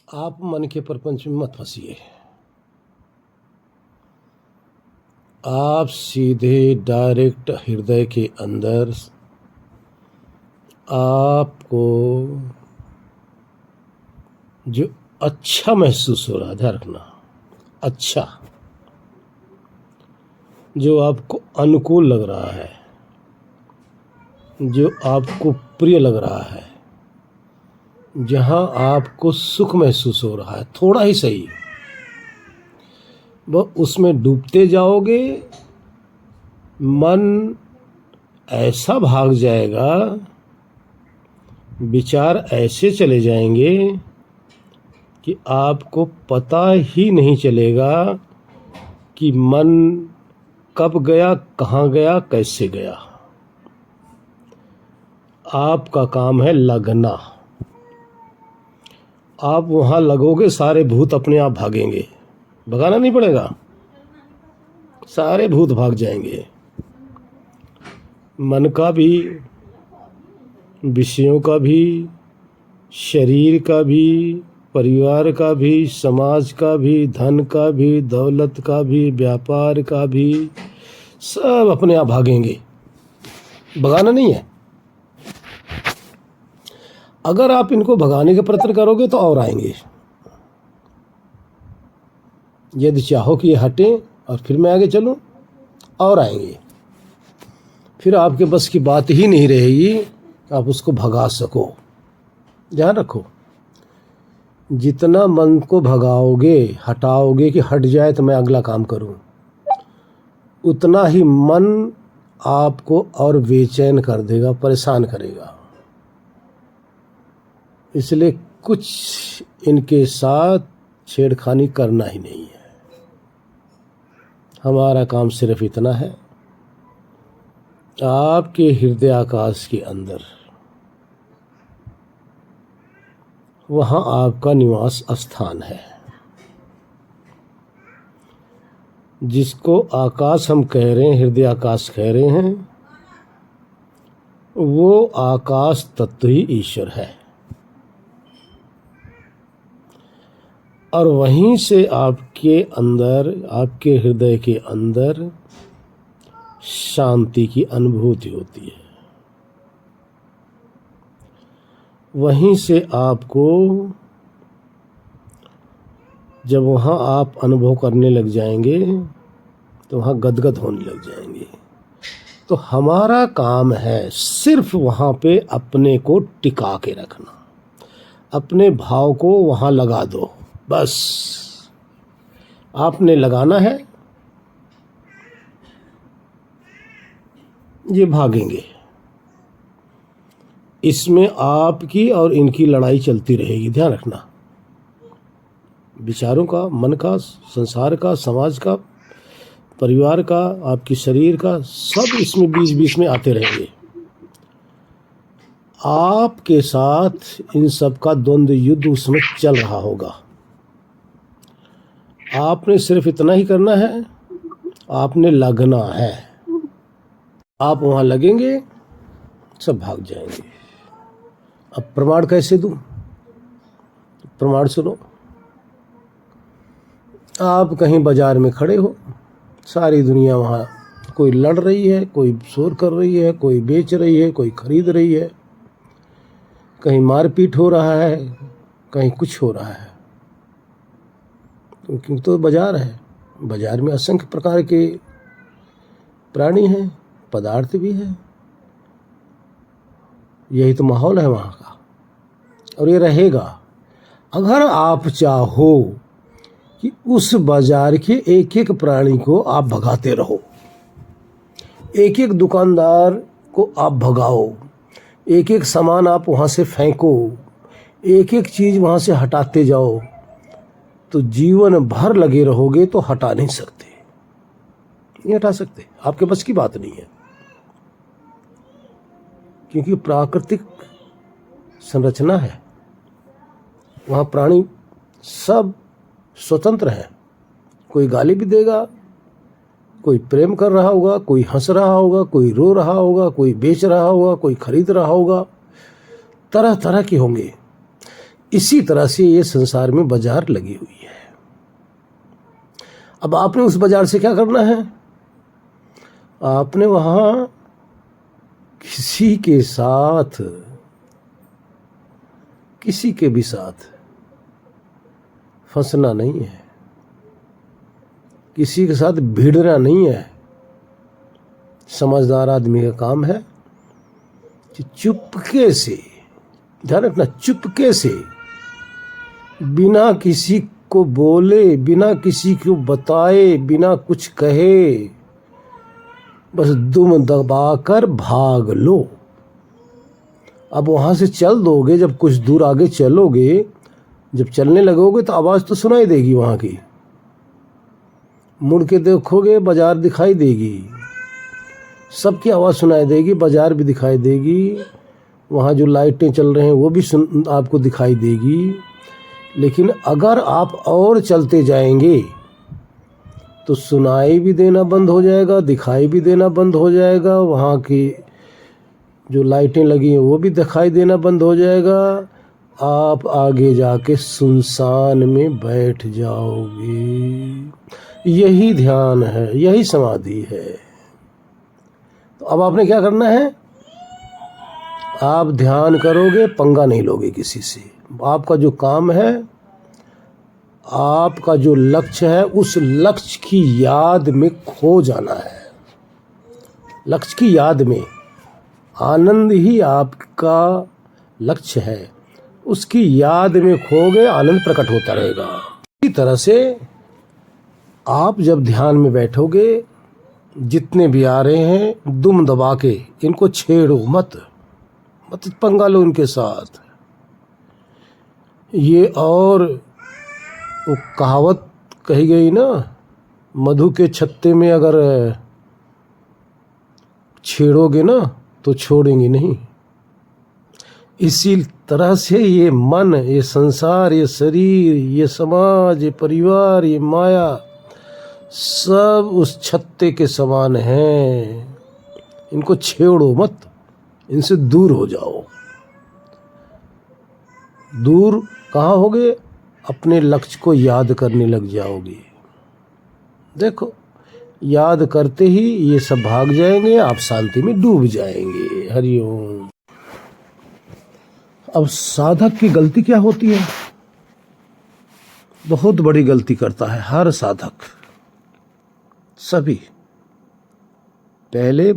आप मन के प्रपंच में मत फंसिए। आप सीधे डायरेक्ट हृदय के अंदर आपको जो अच्छा महसूस हो रहा है, ध्यान रखना, अच्छा, जो आपको अनुकूल लग रहा है, जो आपको प्रिय लग रहा है, जहां आपको सुख महसूस हो रहा है, थोड़ा ही सही, वह उसमें डूबते जाओगे। मन ऐसा भाग जाएगा, विचार ऐसे चले जाएंगे कि आपको पता ही नहीं चलेगा कि मन कब गया, कहाँ गया, कैसे गया। आपका काम है लगना। आप वहाँ लगोगे, सारे भूत अपने आप भागेंगे, भगाना नहीं पड़ेगा, सारे भूत भाग जाएंगे। मन का भी, विषयों का भी, शरीर का भी, परिवार का भी, समाज का भी, धन का भी, दौलत का भी, व्यापार का भी, सब अपने आप भागेंगे, भगाना नहीं है। अगर आप इनको भगाने का प्रयत्न करोगे तो और आएंगे। यदि चाहो कि ये हटें और फिर मैं आगे चलूं, और आएंगे। फिर आपके बस की बात ही नहीं रहेगी आप उसको भगा सको। ध्यान रखो, जितना मन को भगाओगे, हटाओगे कि हट जाए तो मैं अगला काम करूं, उतना ही मन आपको और बेचैन कर देगा, परेशान करेगा। इसलिए कुछ इनके साथ छेड़खानी करना ही नहीं है। हमारा काम सिर्फ इतना है, आपके हृदय आकाश के अंदर, वहाँ आपका निवास स्थान है। जिसको आकाश हम कह रहे हैं, हृदय आकाश कह रहे हैं, वो आकाश तत्व ही ईश्वर है। और वहीं से आपके अंदर, आपके हृदय के अंदर शांति की अनुभूति होती है। वहीं से आपको, जब वहाँ आप अनुभव करने लग जाएंगे तो वहाँ गदगद होने लग जाएंगे। तो हमारा काम है सिर्फ वहाँ पे अपने को टिका के रखना, अपने भाव को वहाँ लगा दो, बस आपने लगाना है। ये भागेंगे, इसमें आपकी और इनकी लड़ाई चलती रहेगी। ध्यान रखना, विचारों का, मन का, संसार का, समाज का, परिवार का, आपकी शरीर का, सब इसमें बीच बीच में आते रहेंगे। आपके साथ इन सब का द्वंद्व युद्ध उसमें चल रहा होगा। आपने सिर्फ इतना ही करना है, आपने लगना है। आप वहाँ लगेंगे, सब भाग जाएंगे। अब प्रमाण कैसे दूं? प्रमाण सुनो। आप कहीं बाजार में खड़े हो, सारी दुनिया वहाँ, कोई लड़ रही है, कोई शोर कर रही है, कोई बेच रही है, कोई खरीद रही है, कहीं मारपीट हो रहा है, कहीं कुछ हो रहा है। क्योंकि तो बाजार है, बाजार में असंख्य प्रकार के प्राणी हैं, पदार्थ भी है। यही तो माहौल है वहाँ का, और ये रहेगा। अगर आप चाहो कि उस बाजार के एक एक प्राणी को आप भगाते रहो, एक एक दुकानदार को आप भगाओ, एक एक सामान आप वहाँ से फेंको, एक एक चीज़ वहाँ से हटाते जाओ, तो जीवन भर लगे रहोगे तो हटा नहीं सकते, नहीं हटा सकते, आपके बस की बात नहीं है। क्योंकि प्राकृतिक संरचना है, वहाँ प्राणी सब स्वतंत्र है। कोई गाली भी देगा, कोई प्रेम कर रहा होगा, कोई हंस रहा होगा, कोई रो रहा होगा, कोई बेच रहा होगा, कोई खरीद रहा होगा, तरह तरह के होंगे। इसी तरह से ये संसार में बाजार लगी हुई है। अब आपने उस बाजार से क्या करना है? आपने वहां किसी के साथ, किसी के भी साथ फंसना नहीं है, किसी के साथ भिड़ना नहीं है। समझदार आदमी का काम है कि चुपके से, ध्यान रखना, चुपके से, बिना किसी को बोले, बिना किसी को बताए, बिना कुछ कहे, बस दुम दबाकर भाग लो। अब वहां से चल दोगे, जब कुछ दूर आगे चलोगे, जब चलने लगोगे तो आवाज तो सुनाई देगी वहां की, मुड़ के देखोगे बाजार दिखाई देगी, सबकी आवाज़ सुनाई देगी, बाजार भी दिखाई देगी, वहाँ जो लाइटें चल रहे हैं वो भी आपको दिखाई देगी। लेकिन अगर आप और चलते जाएंगे तो सुनाई भी देना बंद हो जाएगा, दिखाई भी देना बंद हो जाएगा, वहाँ की जो लाइटें लगी हैं वो भी दिखाई देना बंद हो जाएगा। आप आगे जाके सुनसान में बैठ जाओगे। यही ध्यान है, यही समाधि है। तो अब आपने क्या करना है? आप ध्यान करोगे, पंगा नहीं लोगे किसी से। आपका जो काम है, आपका जो लक्ष्य है, उस लक्ष्य की याद में खो जाना है। लक्ष्य की याद में, आनंद ही आपका लक्ष्य है, उसकी याद में खो गए, आनंद प्रकट होता रहेगा। इसी तरह से आप जब ध्यान में बैठोगे, जितने भी आ रहे हैं दुम दबा के इनको छेड़ो मत, मत पंगा लो इनके साथ। ये और वो कहावत कही गई ना, मधु के छत्ते में अगर छेड़ोगे ना तो छोड़ेंगे नहीं। इसी तरह से ये मन, ये संसार, ये शरीर, ये समाज, ये परिवार, ये माया, सब उस छत्ते के समान हैं। इनको छेड़ो मत, इनसे दूर हो जाओ। दूर कहाँ होगे? अपने लक्ष्य को याद करने लग जाओगे। देखो, याद करते ही ये सब भाग जाएंगे, आप शांति में डूब जाएंगे। हरिओम। अब साधक की गलती क्या होती है? बहुत बड़ी गलती करता है हर साधक, सभी। पहले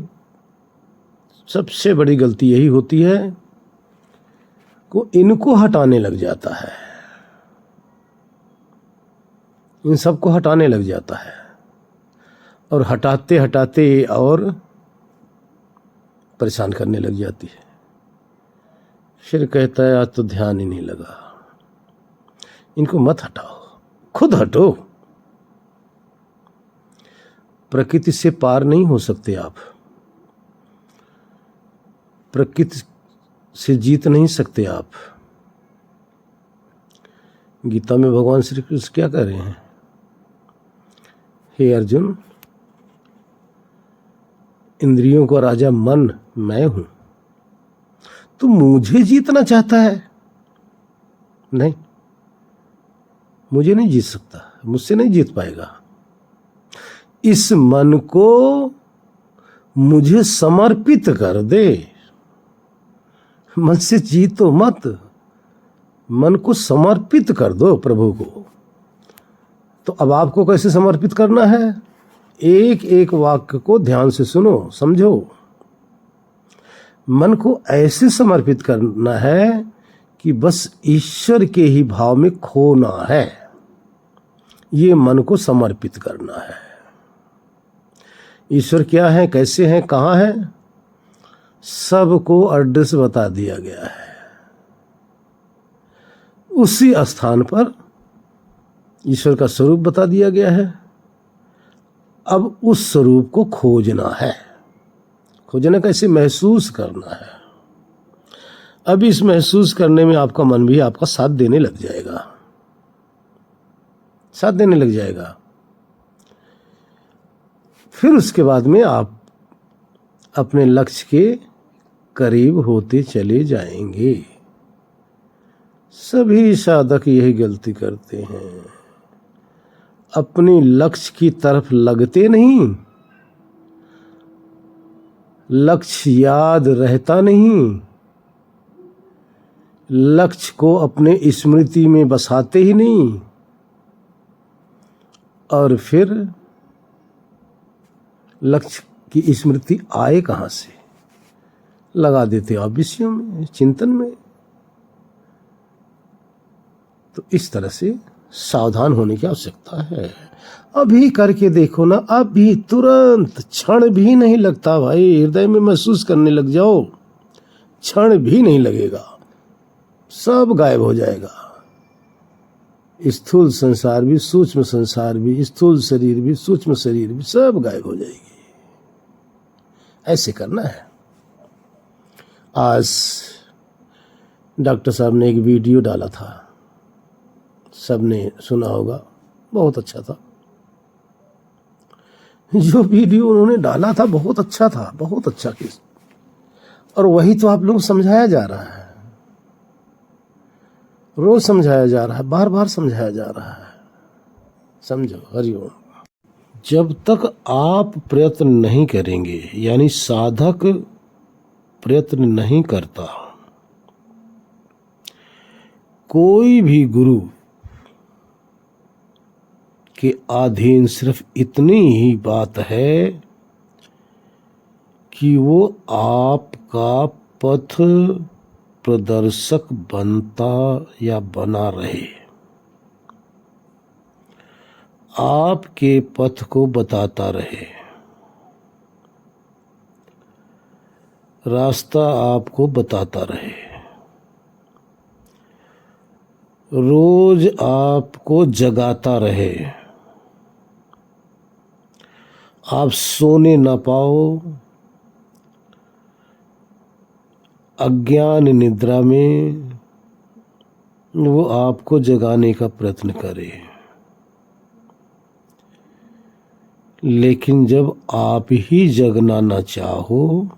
सबसे बड़ी गलती यही होती है को इनको हटाने लग जाता है, इन सबको हटाने लग जाता है, और हटाते हटाते और परेशान करने लग जाती है। फिर कहता है आज तो ध्यान ही नहीं लगा। इनको मत हटाओ, खुद हटो। प्रकृति से पार नहीं हो सकते आप, प्रकृति से जीत नहीं सकते आप। गीता में भगवान श्री कृष्ण क्या कह रहे हैं? हे अर्जुन, इंद्रियों का राजा मन मैं हूं, तू मुझे जीतना चाहता है? नहीं, मुझे नहीं जीत सकता, मुझसे नहीं जीत पाएगा। इस मन को मुझे समर्पित कर दे। मन से जीतो मत, मन को समर्पित कर दो प्रभु को। तो अब आपको कैसे समर्पित करना है? एक एक वाक्य को ध्यान से सुनो, समझो। मन को ऐसे समर्पित करना है कि बस ईश्वर के ही भाव में खोना है। ये मन को समर्पित करना है। ईश्वर क्या है, कैसे हैं, कहाँ है, सबको एड्रेस बता दिया गया है। उसी स्थान पर ईश्वर का स्वरूप बता दिया गया है। अब उस स्वरूप को खोजना है। खोजना कैसे? महसूस करना है। अब इस महसूस करने में आपका मन भी आपका साथ देने लग जाएगा, साथ देने लग जाएगा। फिर उसके बाद में आप अपने लक्ष्य के करीब होते चले जाएंगे। सभी साधक यही गलती करते हैं, अपने लक्ष्य की तरफ लगते नहीं, लक्ष्य याद रहता नहीं, लक्ष्य को अपने स्मृति में बसाते ही नहीं, और फिर लक्ष्य की स्मृति आए कहाँ से, लगा देते आप विषयों में, चिंतन में। तो इस तरह से सावधान होने की आवश्यकता है। अभी करके देखो ना, अभी तुरंत, क्षण भी नहीं लगता भाई, हृदय में महसूस करने लग जाओ, क्षण भी नहीं लगेगा, सब गायब हो जाएगा। स्थूल संसार भी, सूक्ष्म संसार भी, स्थूल शरीर भी, सूक्ष्म शरीर भी, सब गायब हो जाएगी। ऐसे करना है। आज डॉक्टर साहब ने एक वीडियो डाला था, सबने सुना होगा, बहुत अच्छा था। जो वीडियो उन्होंने डाला था बहुत अच्छा था, बहुत अच्छा केस, और वही तो आप लोग समझाया जा रहा है, रोज समझाया जा रहा है, बार बार समझाया जा रहा है। समझो। हरिओम। जब तक आप प्रयत्न नहीं करेंगे, यानी साधक प्रयत्न नहीं करता, कोई भी गुरु के अधीन सिर्फ इतनी ही बात है कि वो आपका पथ प्रदर्शक बनता या बना रहे, आपके पथ को बताता रहे, रास्ता आपको बताता रहे, रोज आपको जगाता रहे। आप सोने ना पाओ, अज्ञान निद्रा में वो आपको जगाने का प्रयत्न करे, लेकिन जब आप ही जगना ना चाहो,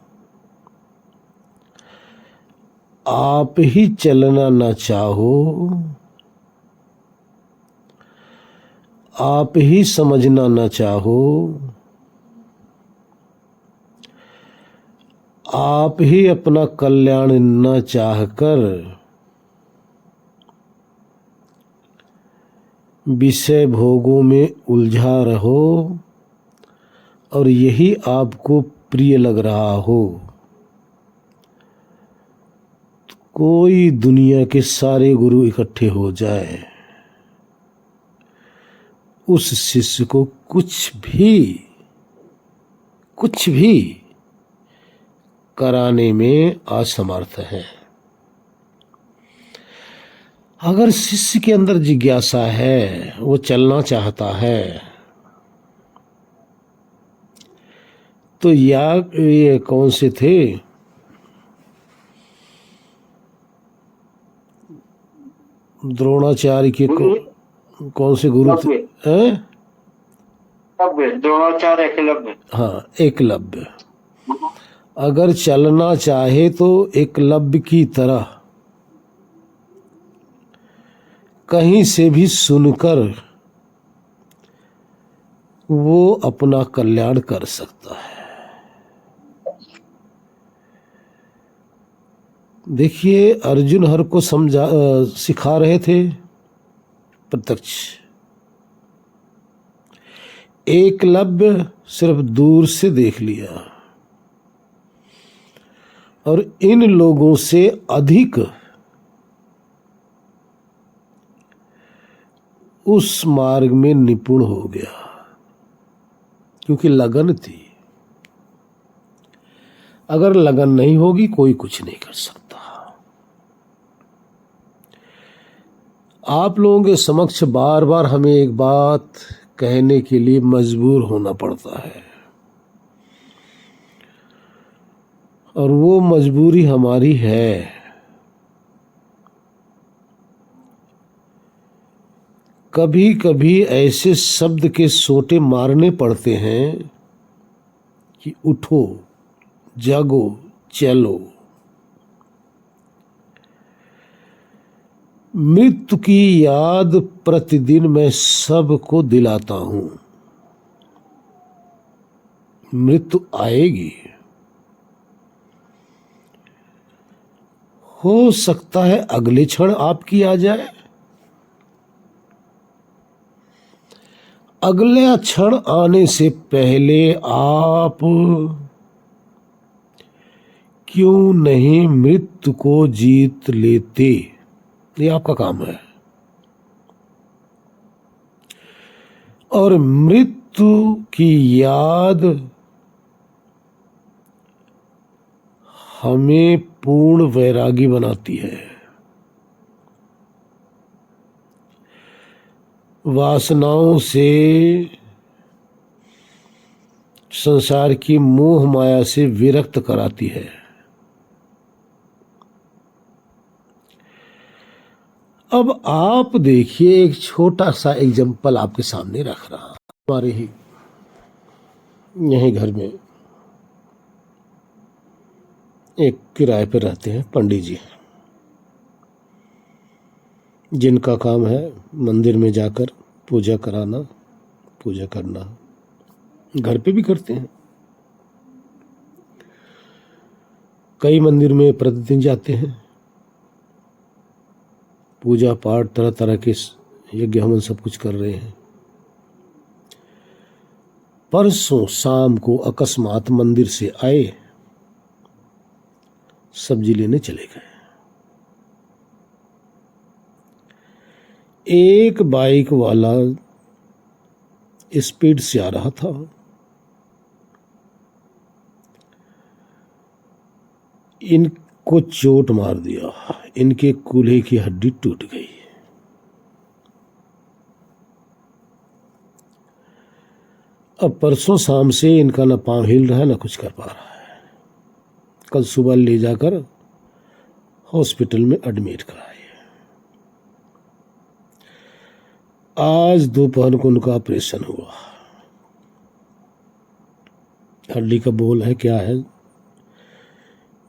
आप ही चलना ना चाहो, आप ही समझना ना चाहो, आप ही अपना कल्याण न चाहकर विषय भोगों में उलझा रहो और यही आपको प्रिय लग रहा हो, तो कोई दुनिया के सारे गुरु इकट्ठे हो जाए, उस शिष्य को कुछ भी कराने में असमर्थ है। अगर शिष्य के अंदर जिज्ञासा है, वो चलना चाहता है, तो ये कौन से थे, द्रोणाचार्य के कौन से गुरु थे? द्रोणाचार्य, एकलव्य। हाँ, एकलव्य। अगर चलना चाहे तो एकलव्य की तरह कहीं से भी सुनकर वो अपना कल्याण कर सकता है। देखिए, अर्जुन हर को सिखा रहे थे प्रत्यक्ष, एकलव्य सिर्फ दूर से देख लिया, और इन लोगों से अधिक उस मार्ग में निपुण हो गया, क्योंकि लगन थी। अगर लगन नहीं होगी, कोई कुछ नहीं कर सकता। आप लोगों के समक्ष बार बार हमें एक बात कहने के लिए मजबूर होना पड़ता है, और वो मजबूरी हमारी है। कभी कभी ऐसे शब्द के सोटे मारने पड़ते हैं कि उठो, जागो, चलो। मृत्यु की याद प्रतिदिन मैं सबको दिलाता हूं। मृत्यु आएगी, हो सकता है अगले क्षण आपकी आ जाए, अगले क्षण आने से पहले आप क्यों नहीं मृत्यु को जीत लेते? ये आपका काम है। और मृत्यु की याद हमें पूर्ण वैरागी बनाती है। वासनाओं से, संसार की मोह माया से विरक्त कराती है। अब आप देखिए, एक छोटा सा एग्जाम्पल आपके सामने रख रहा हूं। हमारे ही यहीं घर में एक किराए पर रहते हैं पंडित जी, जिनका काम है मंदिर में जाकर पूजा कराना, पूजा करना। घर पे भी करते हैं, कई मंदिर में प्रतिदिन जाते हैं, पूजा पाठ तरह तरह के यज्ञ हवन सब कुछ कर रहे हैं। परसों शाम को अकस्मात मंदिर से आए, सब्जी लेने चले गए। एक बाइक वाला स्पीड से आ रहा था, इनको चोट मार दिया, इनके कूल्हे की हड्डी टूट गई। अब परसों शाम से इनका ना पांव हिल रहा है ना कुछ कर पा रहा है। कल सुबह ले जाकर हॉस्पिटल में एडमिट कराए। आज दोपहर को उनका ऑपरेशन हुआ। हड्डी का बोल है, क्या है,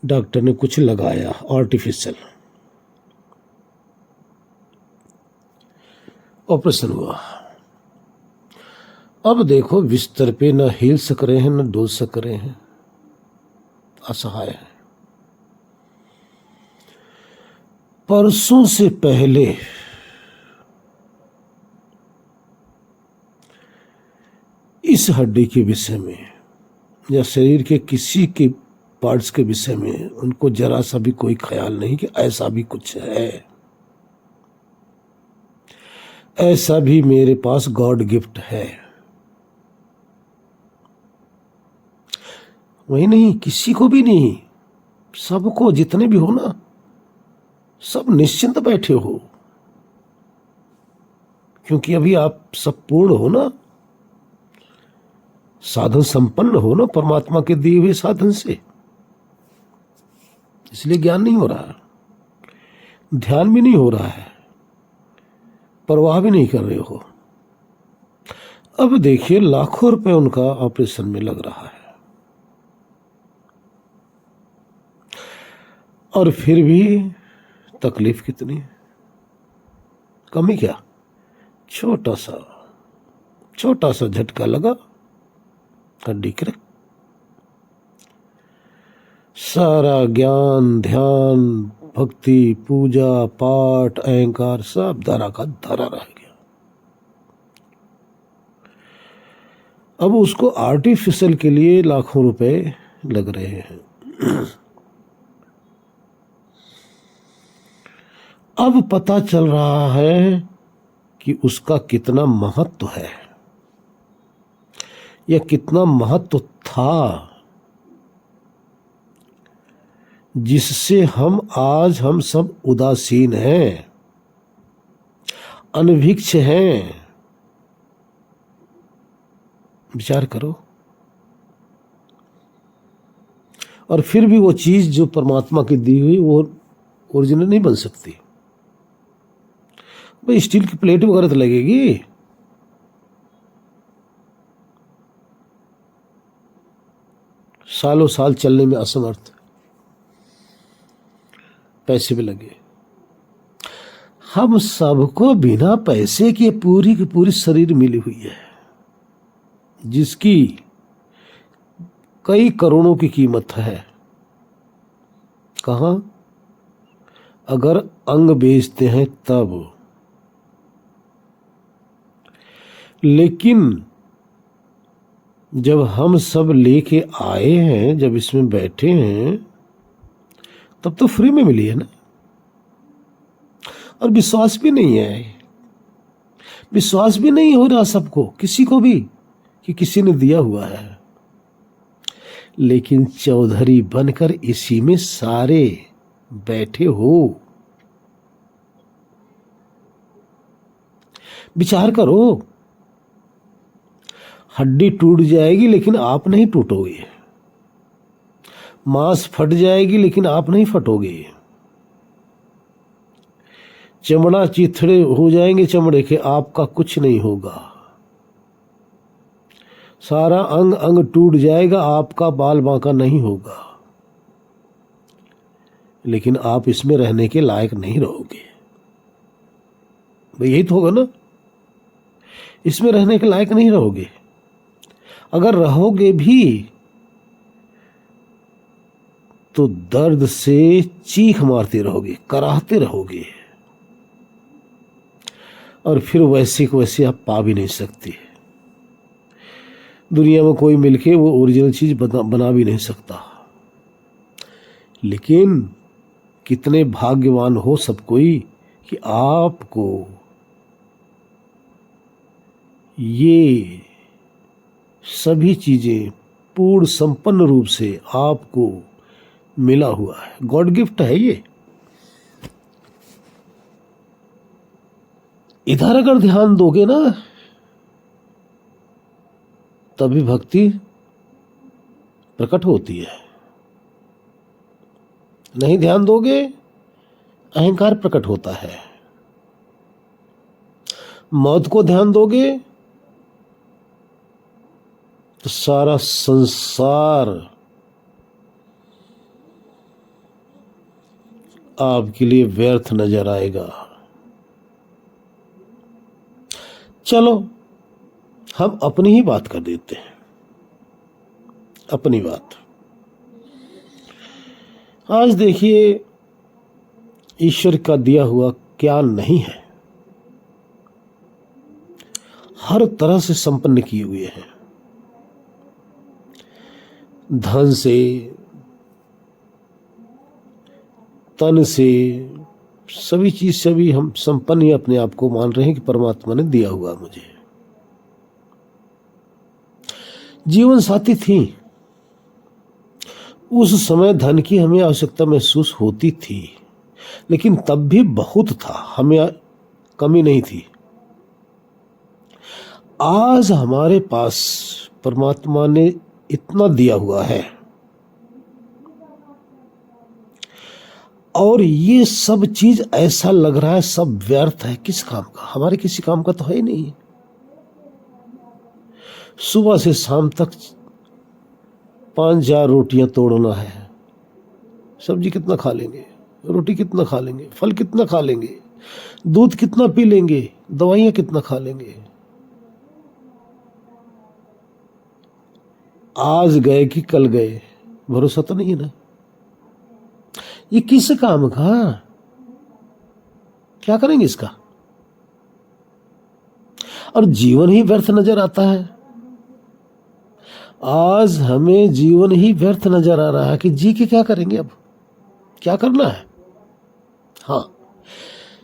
डॉक्टर ने कुछ लगाया आर्टिफिशियल, ऑपरेशन हुआ। अब देखो, बिस्तर पे न हिल सक रहे हैं न डोल सक रहे हैं, असहाय है। परसों से पहले इस हड्डी के विषय में या शरीर के किसी के पार्ट्स के विषय में उनको जरा सा भी कोई ख्याल नहीं कि ऐसा भी कुछ है, ऐसा भी मेरे पास गॉड गिफ्ट है। वही नहीं, किसी को भी नहीं, सबको, जितने भी हो ना, सब निश्चिंत बैठे हो, क्योंकि अभी आप सब पूर्ण हो ना, साधन संपन्न हो ना परमात्मा के दिए हुए साधन से। इसलिए ज्ञान नहीं हो रहा, ध्यान भी नहीं हो रहा है, परवाह भी नहीं कर रहे हो। अब देखिए, लाखों रुपए उनका ऑपरेशन में लग रहा है, और फिर भी तकलीफ कितनी, कमी क्या, छोटा सा झटका लगा, हड्डी क्रैक, सारा ज्ञान, ध्यान, भक्ति, पूजा पाठ, अहंकार सब धरा का धरा रह गया। अब उसको आर्टिफिशियल के लिए लाखों रुपए लग रहे हैं। अब पता चल रहा है कि उसका कितना महत्व है या कितना महत्व था, जिससे हम सब उदासीन हैं, अनभिक्ष हैं। विचार करो। और फिर भी वो चीज जो परमात्मा की दी हुई वो ओरिजिनल नहीं बन सकती। भाई स्टील की प्लेट वगैरह तो लगेगी, सालों साल चलने में असमर्थ, पैसे भी लगे। हम सबको बिना पैसे के पूरी की पूरी शरीर मिली हुई है, जिसकी कई करोड़ों की कीमत है। कहाँ? अगर अंग बेचते हैं तब। लेकिन जब हम सब लेके आए हैं, जब इसमें बैठे हैं, तब तो फ्री में मिली है ना। और विश्वास भी नहीं है, विश्वास भी नहीं हो रहा सबको, किसी को भी, कि किसी ने दिया हुआ है। लेकिन चौधरी बनकर इसी में सारे बैठे हो। विचार करो, हड्डी टूट जाएगी लेकिन आप नहीं टूटोगे, मांस फट जाएगी लेकिन आप नहीं फटोगे, चमड़ा चिथड़े हो जाएंगे चमड़े के, आपका कुछ नहीं होगा। सारा अंग अंग टूट जाएगा, आपका बाल बांका नहीं होगा, लेकिन आप इसमें रहने के लायक नहीं रहोगे। भाई यही तो होगा ना, इसमें रहने के लायक नहीं रहोगे। अगर रहोगे भी तो दर्द से चीख मारते रहोगे, कराहते रहोगे, और फिर वैसे को वैसे आप पा भी नहीं सकते। दुनिया में कोई मिलके वो ओरिजिनल चीज बना भी नहीं सकता। लेकिन कितने भाग्यवान हो सब कोई कि आपको ये सभी चीजें पूर्ण संपन्न रूप से आपको मिला हुआ है। गॉड गिफ्ट है ये। इधर अगर ध्यान दोगे ना, तभी भक्ति प्रकट होती है। नहीं ध्यान दोगे, अहंकार प्रकट होता है। मौत को ध्यान दोगे तो सारा संसार आपके लिए व्यर्थ नजर आएगा। चलो हम अपनी ही बात कर देते हैं, अपनी बात। आज देखिए, ईश्वर का दिया हुआ क्या नहीं है, हर तरह से संपन्न किए हुए हैं। धन से, तन से, सभी चीज से भी हम संपन्न ही अपने आप को मान रहे हैं कि परमात्मा ने दिया हुआ मुझे। जीवन साथी थी, उस समय धन की हमें आवश्यकता महसूस होती थी, लेकिन तब भी बहुत था, हमें कमी नहीं थी। आज हमारे पास परमात्मा ने इतना दिया हुआ है, और ये सब चीज ऐसा लग रहा है सब व्यर्थ है। किस काम का? हमारे किसी काम का तो है ही नहीं। सुबह से शाम तक 5-4 रोटियां तोड़ना है, सब्जी कितना खा लेंगे, रोटी कितना खा लेंगे, फल कितना खा लेंगे, दूध कितना पी लेंगे, दवाइयां कितना खा लेंगे। आज गए कि कल गए, भरोसा तो नहीं है ना। ये किस काम का? क्या करेंगे इसका? और जीवन ही व्यर्थ नजर आता है। आज हमें जीवन ही व्यर्थ नजर आ रहा है कि जी के क्या करेंगे, अब क्या करना है। हाँ,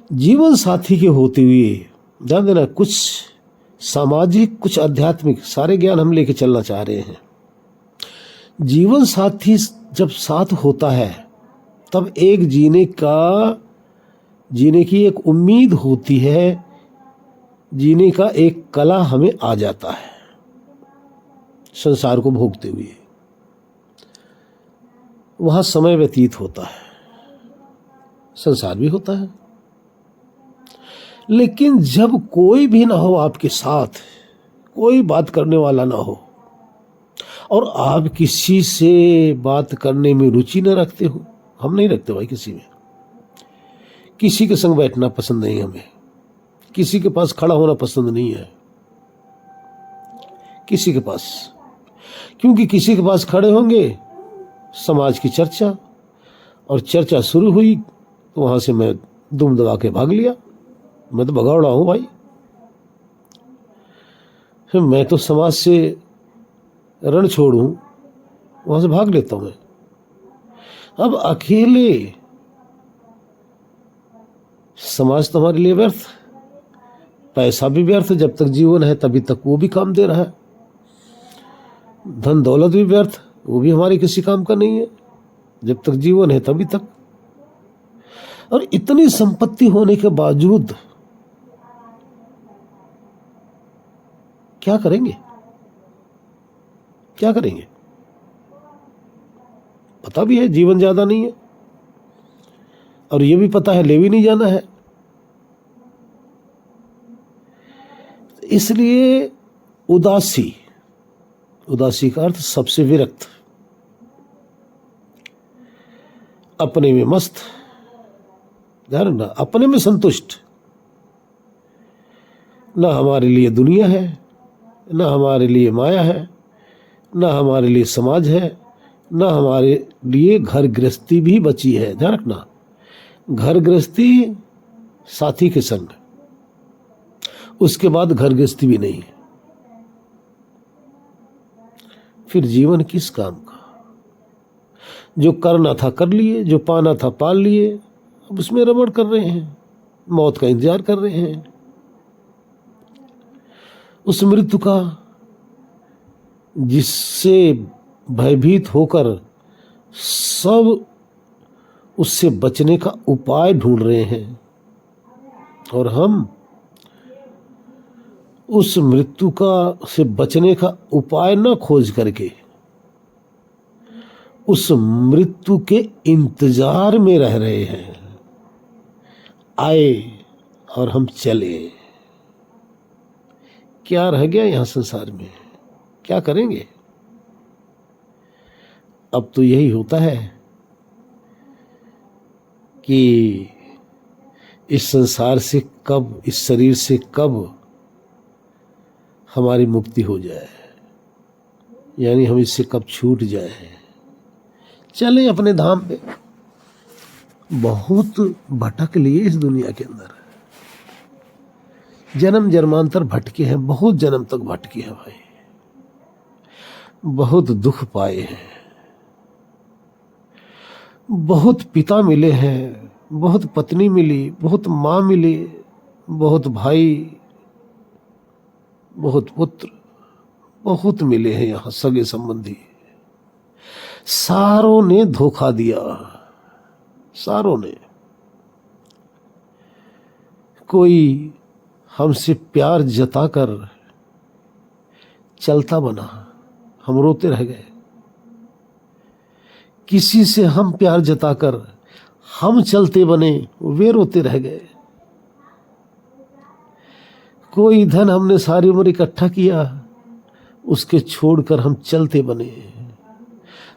जीवन साथी के होते हुए ध्यान देना, कुछ सामाजिक, कुछ आध्यात्मिक, सारे ज्ञान हम लेके चलना चाह रहे हैं। जीवन साथी जब साथ होता है तब एक जीने की एक उम्मीद होती है, जीने का एक कला हमें आ जाता है संसार को भोगते हुए। वहां समय व्यतीत होता है, संसार भी होता है। लेकिन जब कोई भी ना हो आपके साथ, कोई बात करने वाला ना हो, और आप किसी से बात करने में रुचि न रखते हो, हम नहीं रखते भाई किसी में, किसी के संग बैठना पसंद नहीं हमें, किसी के पास खड़ा होना पसंद नहीं है, किसी के पास, क्योंकि किसी के पास खड़े होंगे समाज की चर्चा, और चर्चा शुरू हुई तो वहां से मैं दुम दबा के भाग लिया। मैं तो भगौड़ा हूं भाई, मैं तो समाज से रण छोड़ूं, वहां से भाग लेता हूं मैं। अब अकेले समाज तो हमारे लिए व्यर्थ, पैसा भी व्यर्थ, जब तक जीवन है तभी तक वो भी काम दे रहा है, धन दौलत भी व्यर्थ, वो भी हमारे किसी काम का नहीं है जब तक जीवन है तभी तक। और इतनी संपत्ति होने के बावजूद क्या करेंगे, क्या करेंगे? पता भी है जीवन ज्यादा नहीं है, और ये भी पता है ले भी नहीं जाना है। इसलिए उदासी, उदासी का अर्थ सबसे विरक्त, अपने में मस्त, ध्यान रखना, अपने में संतुष्ट, ना हमारे लिए दुनिया है, ना हमारे लिए माया है, ना हमारे लिए समाज है, ना हमारे लिए घर गृहस्थी भी बची है। ध्यान रखना, घर गृहस्थी साथी के संग, उसके बाद घर गृहस्थी भी नहीं है, फिर जीवन किस काम का? जो करना था कर लिए, जो पाना था पाल लिए, अब उसमें रमण कर रहे हैं, मौत का इंतजार कर रहे हैं, उस मृत्यु का जिससे भयभीत होकर सब उससे बचने का उपाय ढूंढ रहे हैं, और हम उस मृत्यु का से बचने का उपाय न खोज करके उस मृत्यु के इंतजार में रह रहे हैं। आए और हम चले, क्या रह गया यहां संसार में? क्या करेंगे? अब तो यही होता है कि इस संसार से कब, इस शरीर से कब हमारी मुक्ति हो जाए, यानी हम इससे कब छूट जाए, चले अपने धाम पे। बहुत भटक लिए इस दुनिया के अंदर, जन्म जन्मांतर भटके हैं, बहुत जन्म तक भटके हैं भाई, बहुत दुख पाए हैं, बहुत पिता मिले हैं, बहुत पत्नी मिली, बहुत माँ मिली, बहुत भाई, बहुत पुत्र, बहुत मिले हैं यहां सगे संबंधी। सारों ने धोखा दिया, सारों ने। कोई हमसे प्यार जताकर चलता बना, हम रोते रह गए। किसी से हम प्यार जताकर हम चलते बने, वे रोते रह गए। कोई धन हमने सारी उम्र इकट्ठा किया, उसके छोड़कर हम चलते बने,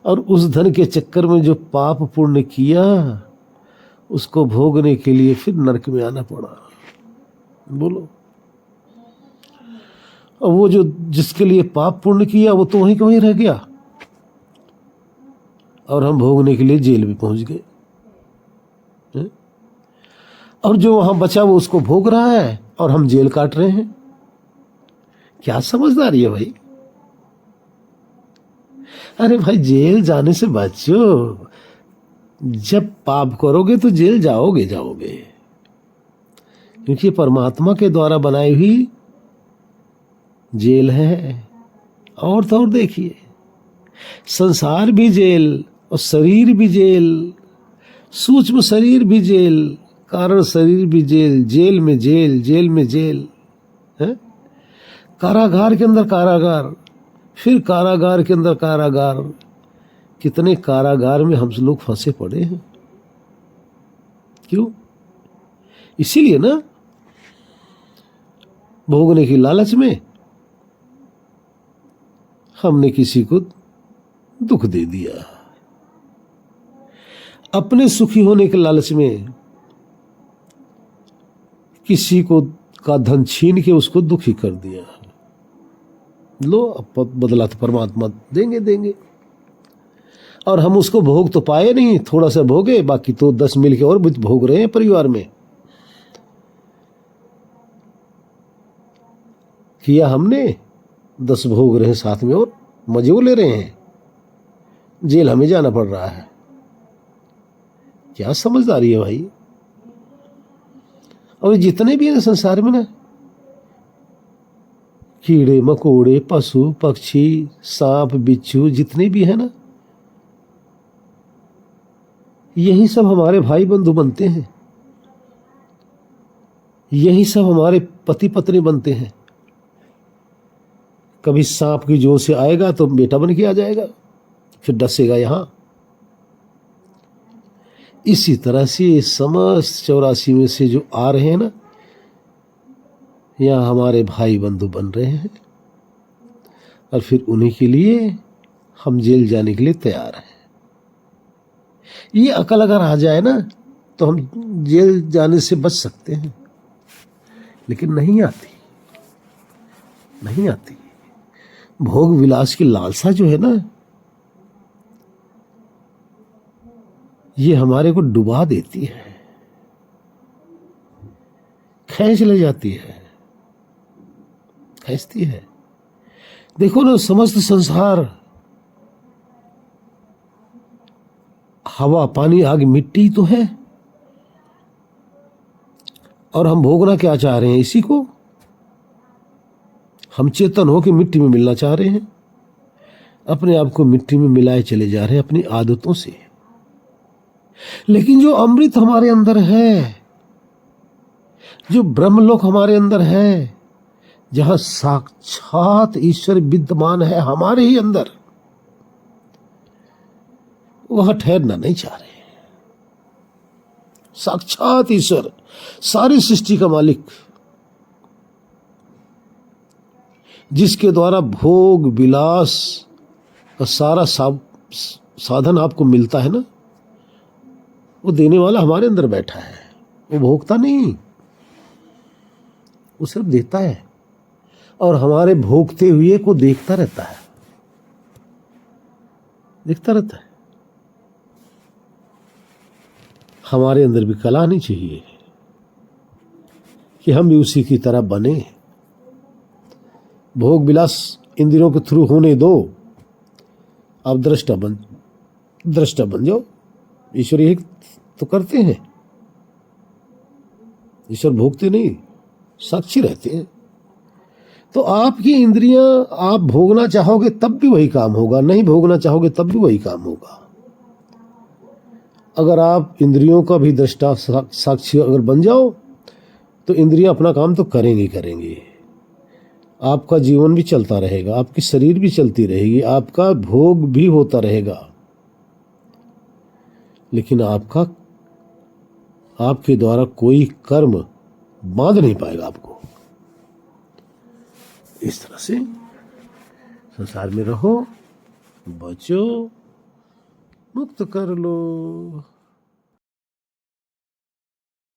और उस धन के चक्कर में जो पाप पुण्य किया उसको भोगने के लिए फिर नरक में आना पड़ा। बोलो, और वो जो जिसके लिए पाप पुण्य किया वो तो वहीं का वहीं रह गया, और हम भोगने के लिए जेल में पहुंच गए। और जो वहां बचा वो उसको भोग रहा है और हम जेल काट रहे हैं। क्या समझदारी है भाई? अरे भाई, जेल जाने से बचो, जब पाप करोगे तो जेल जाओगे जाओगे, क्योंकि परमात्मा के द्वारा बनाई हुई जेल है। और तो और देखिए, संसार भी जेल और शरीर भी जेल, सूक्ष्म शरीर भी जेल, कारण शरीर भी जेल, जेल में जेल, जेल में जेल है। कारागार के अंदर कारागार, फिर कारागार के अंदर कारागार। कितने कारागार में हम लोग फंसे पड़े हैं। क्यों? इसीलिए ना, भोगने की लालच में हमने किसी को दुख दे दिया, अपने सुखी होने के लालच में किसी को का धन छीन के उसको दुखी कर दिया। लो अब बदला तो परमात्मा देंगे। और हम उसको भोग तो पाए नहीं, थोड़ा सा भोगे, बाकी तो 10 मिल के और भी भोग रहे हैं परिवार में। किया हमने, 10 भोग रहे हैं साथ में और मजे वो ले रहे हैं। जेल हमें जाना पड़ रहा है। क्या समझदारी है भाई। और जितने भी हैं संसार में ना, कीड़े मकोड़े, पशु पक्षी, सांप बिच्छू, जितने भी है ना, यही सब हमारे भाई बंधु बनते हैं। यही सब हमारे पति पत्नी बनते हैं। कभी सांप की जोर से आएगा तो बेटा बन के आ जाएगा, फिर डसेगा यहां। इसी तरह से समस्त 84 में से जो आ रहे हैं ना, यहाँ हमारे भाई बंधु बन रहे हैं। और फिर उन्हीं के लिए हम जेल जाने के लिए तैयार हैं। ये अकल अगर आ जाए ना तो हम जेल जाने से बच सकते हैं, लेकिन नहीं आती। भोग विलास की लालसा जो है ना, ये हमारे को डुबा देती है, खींच ले जाती है, खींचती है। देखो ना, समस्त संसार हवा पानी आग मिट्टी तो है, और हम भोगना क्या चाह रहे हैं इसी को। हम चेतन हो के मिट्टी में मिलना चाह रहे हैं, अपने आप को मिट्टी में मिलाए चले जा रहे हैं अपनी आदतों से। लेकिन जो अमृत हमारे अंदर है, जो ब्रह्मलोक हमारे अंदर है, जहां साक्षात ईश्वर विद्यमान है हमारे ही अंदर, वहां ठहरना नहीं चाह रहे। साक्षात ईश्वर, सारी सृष्टि का मालिक, जिसके द्वारा भोग विलास का सारा साधन आपको मिलता है ना, वो देने वाला हमारे अंदर बैठा है। वो भोगता नहीं, वो सिर्फ देता है, और हमारे भोगते हुए को देखता रहता है। हमारे अंदर भी कला आनी चाहिए कि हम भी उसी की तरह बने। भोग विलास इंद्रियों के थ्रू होने दो, आप दृष्टा बन जाओ। ईश्वर यही तो करते हैं। ईश्वर भोगते नहीं, साक्षी रहते हैं। तो आपकी इंद्रियां, आप भोगना चाहोगे तब भी वही काम होगा, नहीं भोगना चाहोगे तब भी वही काम होगा। अगर आप इंद्रियों का भी दृष्टा साक्षी अगर बन जाओ तो इंद्रियां अपना काम तो करेंगी। आपका जीवन भी चलता रहेगा, आपकी शरीर भी चलती रहेगी, आपका भोग भी होता रहेगा, लेकिन आपके द्वारा कोई कर्म बांध नहीं पाएगा आपको। इस तरह से संसार में रहो, बचो, मुक्त कर लो।